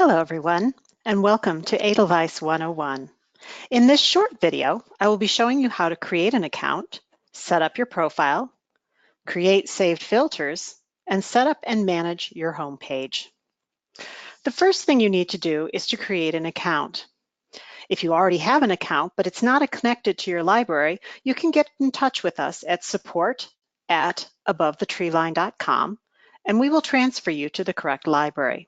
Hello everyone, and welcome to Edelweiss 101. In this short video, I will be showing you how to create an account, set up your profile, create saved filters, and set up and manage your home page. The first thing you need to do is to create an account. If you already have an account, but it's not connected to your library, you can get in touch with us at support@abovethetreeline.com, and we will transfer you to the correct library.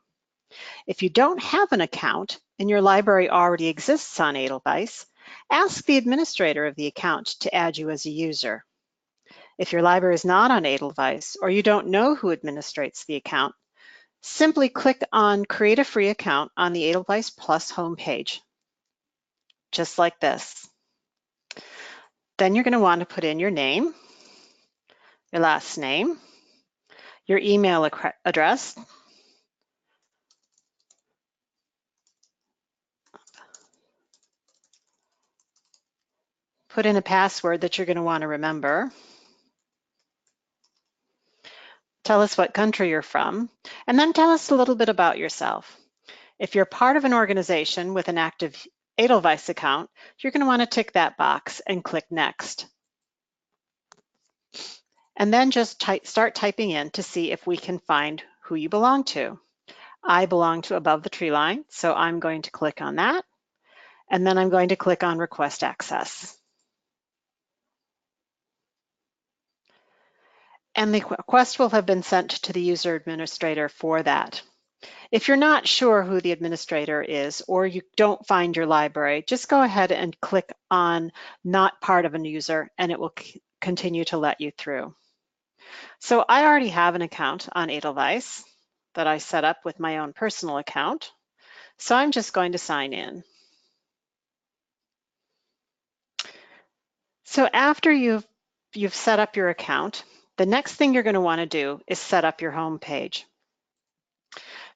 If you don't have an account and your library already exists on Edelweiss, ask the administrator of the account to add you as a user. If your library is not on Edelweiss or you don't know who administrates the account, simply click on Create a Free Account on the Edelweiss Plus homepage, just like this. Then you're going to want to put in your name, your last name, your email address, put in a password that you're going to want to remember. Tell us what country you're from, and then tell us a little bit about yourself. If you're part of an organization with an active Edelweiss account, you're going to want to tick that box and click Next. And then just start typing in to see if we can find who you belong to. I belong to Above the Tree Line, so I'm going to click on that, and then I'm going to click on Request Access. And the request will have been sent to the user administrator for that. If you're not sure who the administrator is or you don't find your library, just go ahead and click on Not Part of a User and it will continue to let you through. So I already have an account on Edelweiss that I set up with my own personal account. So I'm just going to sign in. So after you've set up your account, the next thing you're going to want to do is set up your home page.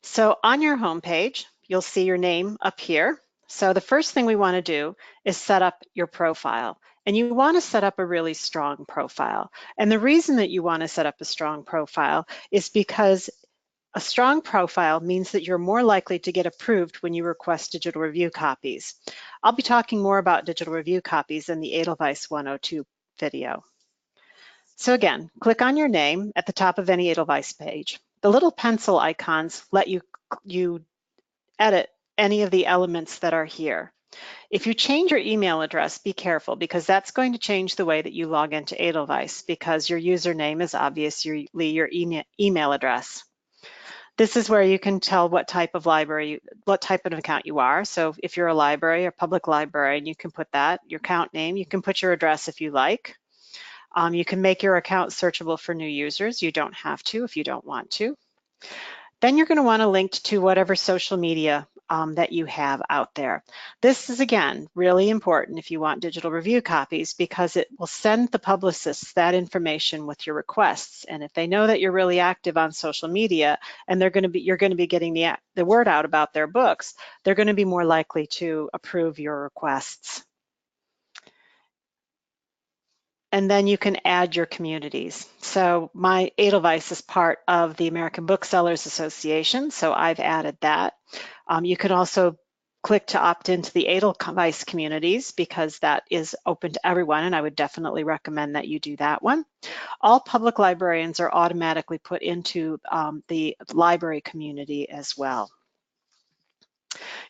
So on your home page, you'll see your name up here. So the first thing we want to do is set up your profile. And you want to set up a really strong profile. And the reason that you want to set up a strong profile is because a strong profile means that you're more likely to get approved when you request digital review copies. I'll be talking more about digital review copies in the Edelweiss 102 video. So again, click on your name at the top of any Edelweiss page. The little pencil icons let you edit any of the elements that are here. If you change your email address, be careful because that's going to change the way that you log into Edelweiss because your username is obviously your email address. This is where you can tell what type of library, what type of account you are. So if you're a library, a public librarian, you can put that, your account name, you can put your address if you like. You can make your account searchable for new users. You don't have to if you don't want to. Then you're going to want to link to whatever social media that you have out there. This is, again, really important if you want digital review copies because it will send the publicists that information with your requests. And if they know that you're really active on social media and you're going to be getting the word out about their books, they're going to be more likely to approve your requests. And then you can add your communities. So my Edelweiss is part of the American Booksellers Association, so I've added that. You can also click to opt into the Edelweiss communities because that is open to everyone, and I would definitely recommend that you do that one. All public librarians are automatically put into the library community as well.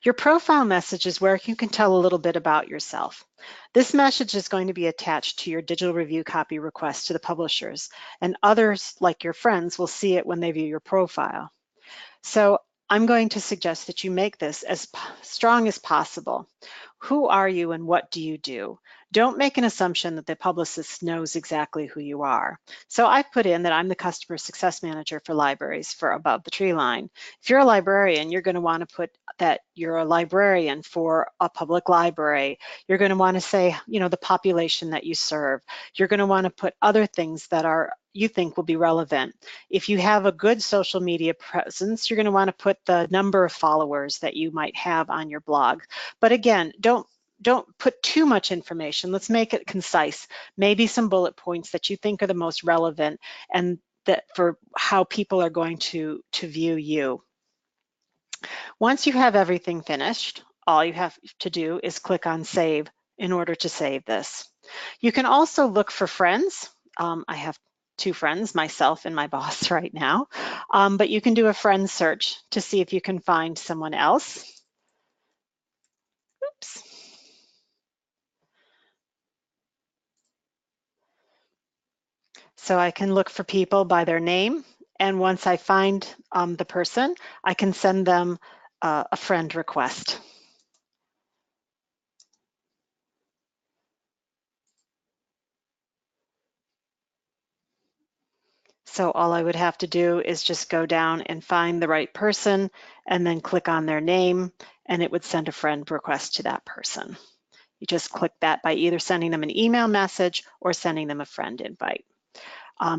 Your profile message is where you can tell a little bit about yourself. This message is going to be attached to your digital review copy request to the publishers, and others, like your friends, will see it when they view your profile. So I'm going to suggest that you make this as strong as possible. Who are you and what do you do? Don't make an assumption that the publicist knows exactly who you are. So I've put in that I'm the Customer Success Manager for libraries for Above the Tree Line. If you're a librarian, you're going to want to put that you're a librarian for a public library. You're going to want to say, you know, the population that you serve. You're going to want to put other things that you think will be relevant. If you have a good social media presence, you're going to want to put the number of followers that you might have on your blog. But again, don't put too much information. Let's make it concise. Maybe some bullet points that you think are the most relevant and that for how people are going to view you. Once you have everything finished, all you have to do is click on Save in order to save this. You can also look for friends. I have two friends, myself and my boss right now, but you can do a friend search to see if you can find someone else. Oops. So I can look for people by their name, and once I find the person, I can send them a friend request. So all I would have to do is just go down and find the right person and then click on their name, and it would send a friend request to that person. You just click that by either sending them an email message or sending them a friend invite.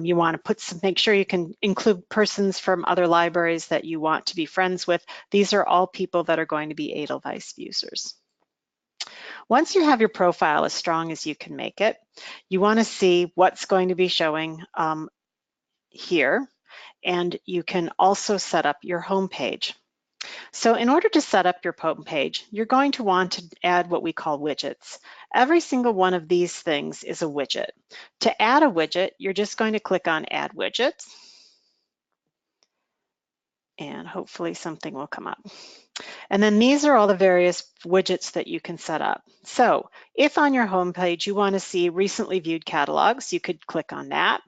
You want to make sure you can include persons from other libraries that you want to be friends with. These are all people that are going to be Edelweiss users. Once you have your profile as strong as you can make it, you want to see what's going to be showing here, and you can also set up your home page. So in order to set up your home page, you're going to want to add what we call widgets. Every single one of these things is a widget. To add a widget, you're just going to click on Add Widgets, and hopefully something will come up. And then these are all the various widgets that you can set up. So if on your home page you want to see recently viewed catalogs, you could click on that.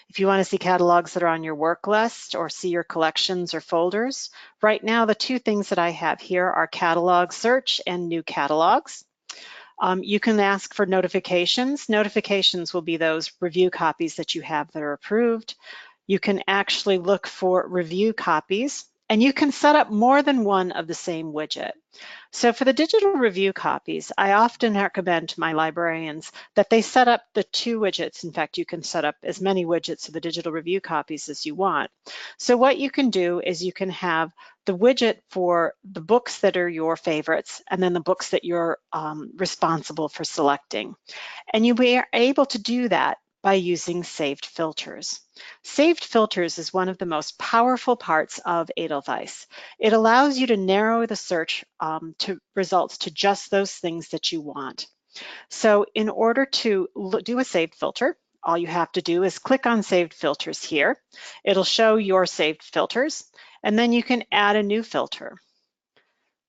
If you want to see catalogs that are on your work list or see your collections or folders, right now the two things that I have here are catalog search and new catalogs. You can ask for notifications. Notifications will be those review copies that you have that are approved. You can actually look for review copies, and you can set up more than one of the same widget. So for the digital review copies, I often recommend to my librarians that they set up the two widgets. In fact, you can set up as many widgets of the digital review copies as you want. So what you can do is you can have the widget for the books that are your favorites, and then the books that you're responsible for selecting. And you'll be able to do that by using saved filters. Saved filters is one of the most powerful parts of Edelweiss. It allows you to narrow the search to results to just those things that you want. So in order to do a saved filter, all you have to do is click on Saved Filters here. It'll show your saved filters, and then you can add a new filter.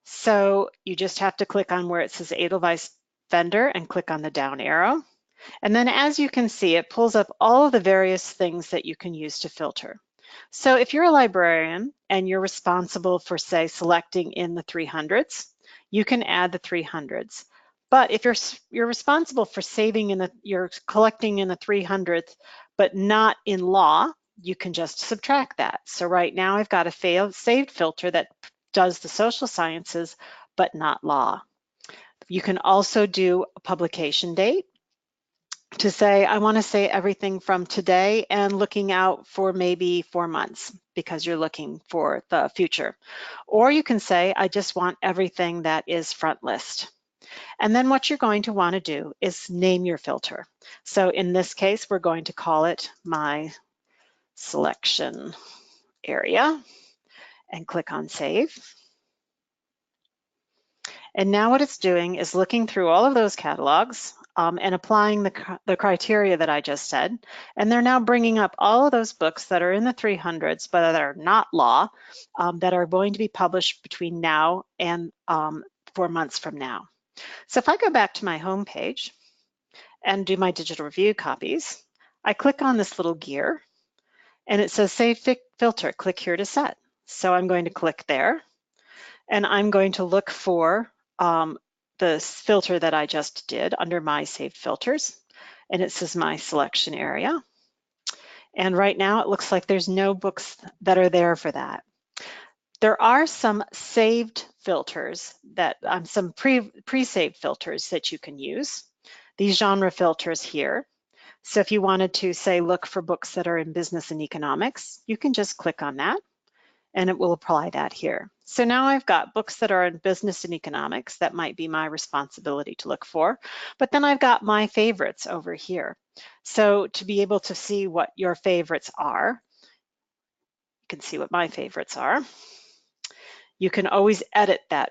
So you just have to click on where it says Edelweiss Vendor and click on the down arrow. And then as you can see, it pulls up all of the various things that you can use to filter. So if you're a librarian and you're responsible for, say, selecting in the 300s, you can add the 300s. But if you're responsible for you're collecting in the 300th, but not in law, you can just subtract that. So right now I've got a saved filter that does the social sciences, but not law. You can also do a publication date to say, I want to say everything from today and looking out for maybe 4 months because you're looking for the future. Or you can say, I just want everything that is front list. And then what you're going to want to do is name your filter. So in this case, we're going to call it my selection area and click on Save. And now what it's doing is looking through all of those catalogs and applying the criteria that I just said. And they're now bringing up all of those books that are in the 300s, but that are not law, that are going to be published between now and 4 months from now. So if I go back to my home page and do my digital review copies, I click on this little gear and it says Save Filter, click here to set. So I'm going to click there and I'm going to look for the filter that I just did under my saved filters, and it says my selection area. And right now it looks like there's no books that are there for that. There are some saved filters that some pre-saved filters that you can use. These genre filters here. So if you wanted to say look for books that are in business and economics, you can just click on that and it will apply that here. So now I've got books that are in business and economics. That might be my responsibility to look for, but then I've got my favorites over here. So to be able to see what your favorites are, you can see what my favorites are. you can always edit that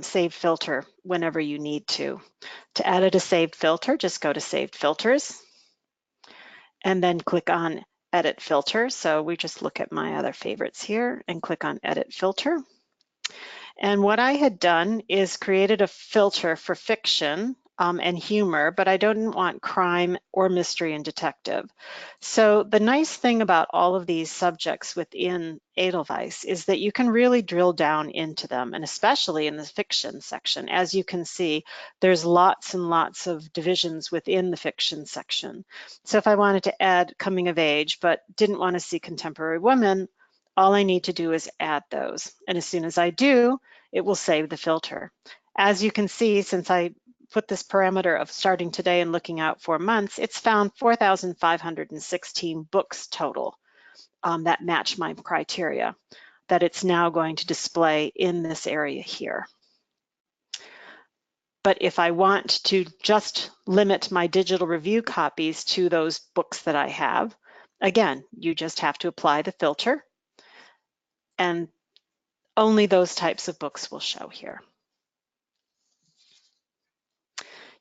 saved filter whenever you need to. To edit a saved filter, just go to Saved Filters and then click on Edit Filter. So we just look at my other favorites here and click on Edit Filter. And what I had done is created a filter for fiction and humor, but I don't want crime or mystery and detective. So the nice thing about all of these subjects within Edelweiss is that you can really drill down into them, and especially in the fiction section. As you can see, there's lots and lots of divisions within the fiction section. So if I wanted to add coming of age, but didn't want to see contemporary women, all I need to do is add those. And as soon as I do, it will save the filter. As you can see, since I put this parameter of starting today and looking out 4 months, it's found 4,516 books total that match my criteria that it's now going to display in this area here. But if I want to just limit my digital review copies to those books that I have, again, you just have to apply the filter, and only those types of books will show here.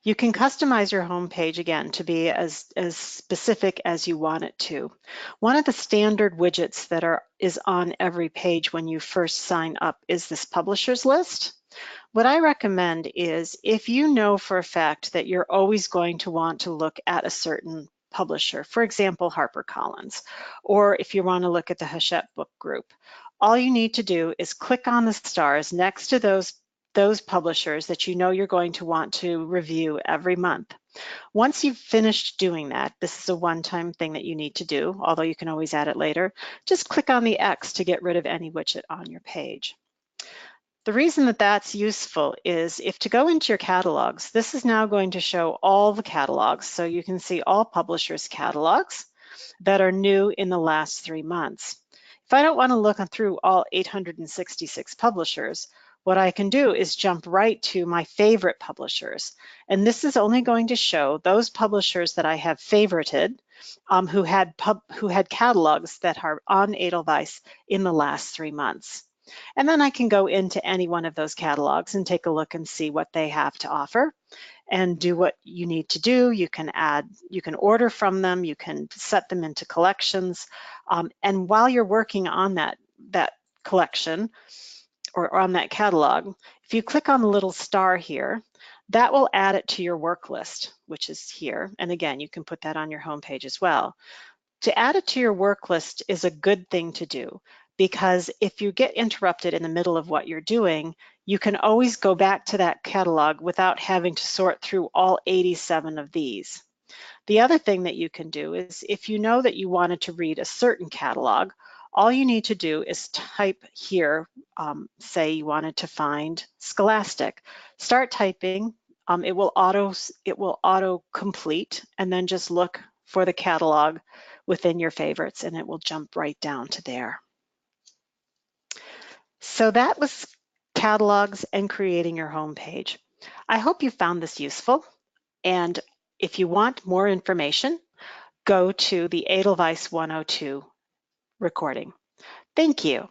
You can customize your homepage again to be as specific as you want it to. One of the standard widgets that is on every page when you first sign up is this publishers list. What I recommend is if you know for a fact that you're always going to want to look at a certain publisher, for example, HarperCollins, or if you want to look at the Hachette Book Group, all you need to do is click on the stars next to those publishers that you know you're going to want to review every month. Once you've finished doing that, this is a one-time thing that you need to do, although you can always add it later, just click on the X to get rid of any widget on your page. The reason that that's useful is if to go into your catalogs, this is now going to show all the catalogs. So you can see all publishers' catalogs that are new in the last 3 months. If I don't want to look through all 866 publishers, what I can do is jump right to my favorite publishers. And this is only going to show those publishers that I have favorited who had catalogs that are on Edelweiss in the last 3 months. And then I can go into any one of those catalogs and take a look and see what they have to offer and do what you need to do. You can order from them, you can set them into collections. And while you're working on that collection or on that catalog, if you click on the little star here, that will add it to your work list, which is here. And again, you can put that on your homepage as well. To add it to your work list is a good thing to do, because if you get interrupted in the middle of what you're doing, you can always go back to that catalog without having to sort through all 87 of these. The other thing that you can do is if you know that you wanted to read a certain catalog, all you need to do is type here, say you wanted to find Scholastic. Start typing, it will auto complete, and then just look for the catalog within your favorites and it will jump right down to there. So that was catalogs and creating your homepage. I hope you found this useful, and if you want more information, go to the Edelweiss 102 recording. Thank you.